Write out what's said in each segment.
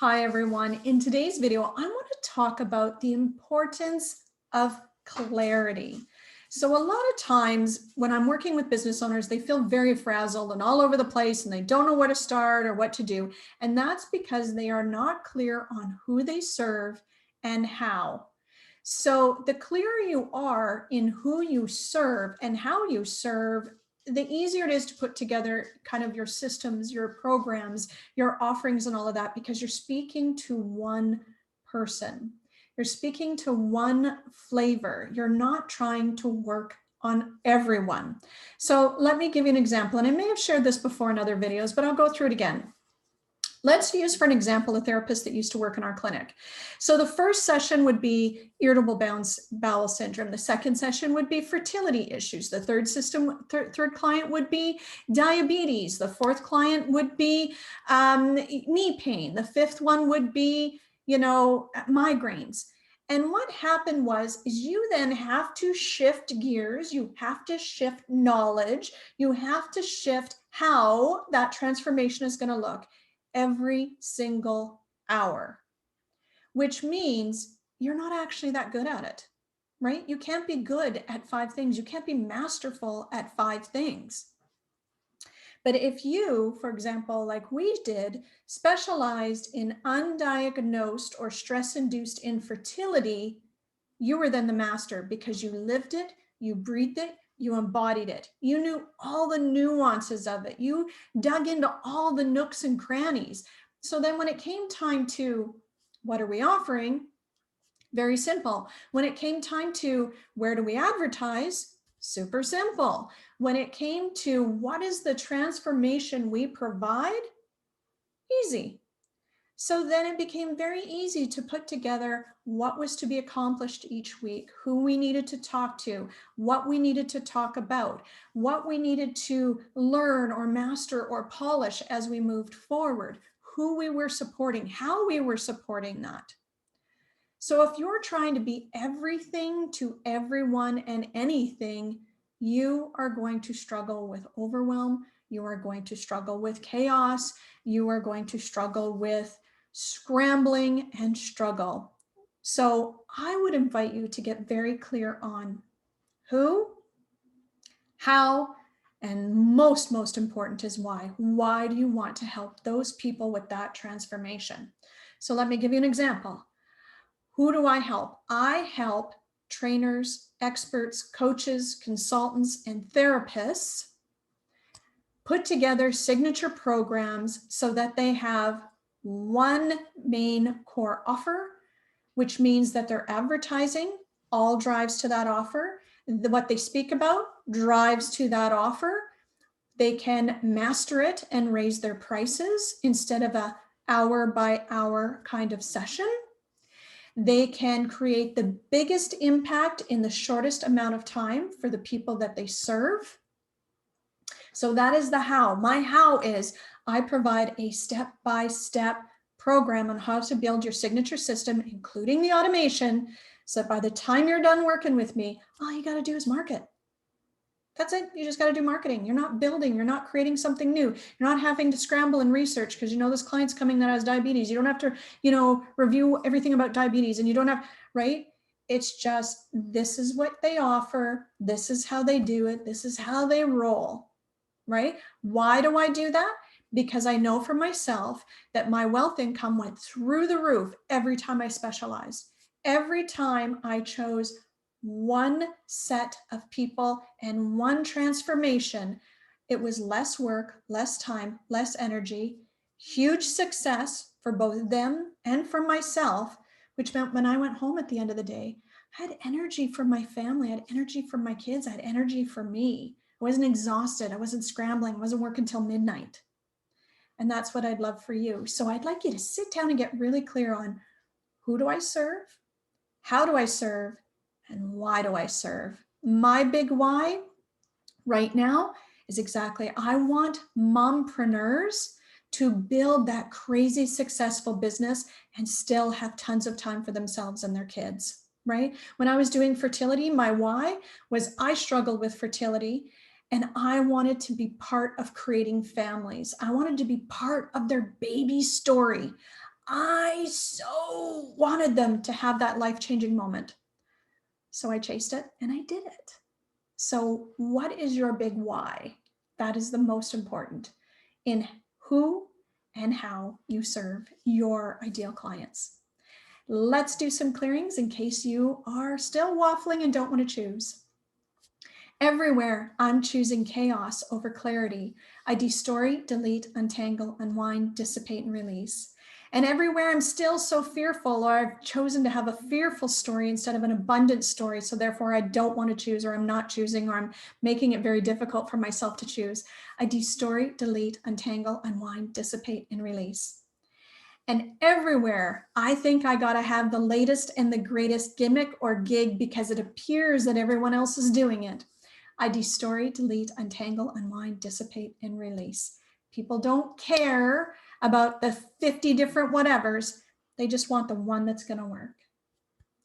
Hi, everyone. In today's video, I want to talk about the importance of clarity. So a lot of times when I'm working with business owners, they feel very frazzled and all over the place and they don't know where to start or what to do. And that's because they are not clear on who they serve and how. So the clearer you are in who you serve and how you serve, the easier it is to put together kind of your systems, your programs, your offerings and all of that, because you're speaking to one person. You're speaking to one flavor. You're not trying to work on everyone. So let me give you an example. And I may have shared this before in other videos, but I'll go through it again. Let's use for an example a therapist that used to work in our clinic. So the first session would be irritable bowel syndrome. The second session would be fertility issues. The third client would be diabetes. The fourth client would be knee pain. The fifth one would be, migraines. And what happened is you then have to shift gears. You have to shift knowledge. You have to shift how that transformation is going to look every single hour, which means you're not actually that good at it, right? You can't be good at 5 things. You can't be masterful at 5 things. But if you, for example, like we did, specialized in undiagnosed or stress-induced infertility, you were then the master because you lived it, you breathed it, you embodied it. You knew all the nuances of it. You dug into all the nooks and crannies. So then when it came time to what are we offering? Very simple. When it came time to where do we advertise? Super simple. When it came to what is the transformation we provide? Easy. So then it became very easy to put together what was to be accomplished each week, who we needed to talk to, what we needed to talk about, what we needed to learn or master or polish as we moved forward, who we were supporting, how we were supporting that. So if you're trying to be everything to everyone and anything, you are going to struggle with overwhelm. You are going to struggle with chaos. You are going to struggle with scrambling and struggle. So I would invite you to get very clear on who, how, and most important is why. Why do you want to help those people with that transformation? So let me give you an example. Who do I help? I help trainers, experts, coaches, consultants, and therapists put together signature programs so that they have one main core offer, which means that their advertising all drives to that offer. What they speak about drives to that offer. They can master it and raise their prices instead of a hour by hour kind of session. They can create the biggest impact in the shortest amount of time for the people that they serve. So that is the how. My how is I provide a step-by-step program on how to build your signature system, including the automation, so that by the time you're done working with me, all you got to do is market. That's it. You just got to do marketing. You're not building. You're not creating something new. You're not having to scramble and research because this client's coming that has diabetes. You don't have to, review everything about diabetes, and you don't have, right? It's just, this is what they offer. This is how they do it. This is how they roll, right? Why do I do that? Because I know for myself that my wealth income went through the roof every time I specialized. Every time I chose one set of people and one transformation, it was less work, less time, less energy, huge success for both them and for myself, which meant when I went home at the end of the day, I had energy for my family, I had energy for my kids, I had energy for me. I wasn't exhausted, I wasn't scrambling, I wasn't working till midnight. And that's what I'd love for you. So I'd like you to sit down and get really clear on who do I serve, how do I serve, and why do I serve? My big why right now is exactly, I want mompreneurs to build that crazy successful business and still have tons of time for themselves and their kids, right? When I was doing fertility, my why was I struggled with fertility and I wanted to be part of creating families. I wanted to be part of their baby story. I so wanted them to have that life-changing moment. So I chased it and I did it. So what is your big why? That is the most important in who and how you serve your ideal clients. Let's do some clearings in case you are still waffling and don't want to choose. Everywhere I'm choosing chaos over clarity. I destory, delete, untangle, unwind, dissipate, and release. And everywhere I'm still so fearful, or I've chosen to have a fearful story instead of an abundant story, so therefore I don't want to choose, or I'm not choosing, or I'm making it very difficult for myself to choose. I destory, delete, untangle, unwind, dissipate, and release. And everywhere, I think I got to have the latest and the greatest gimmick or gig because it appears that everyone else is doing it. I destory, delete, untangle, unwind, dissipate, and release. People don't care about the 50 different whatevers. They just want the one that's going to work.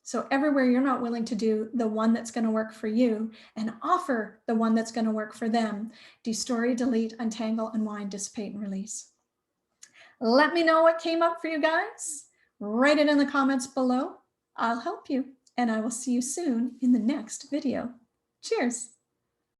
So everywhere you're not willing to do the one that's going to work for you and offer the one that's going to work for them, destory, delete, untangle, unwind, dissipate, and release. Let me know what came up for you guys. Write it in the comments below. I'll help you, and I will see you soon in the next video. Cheers.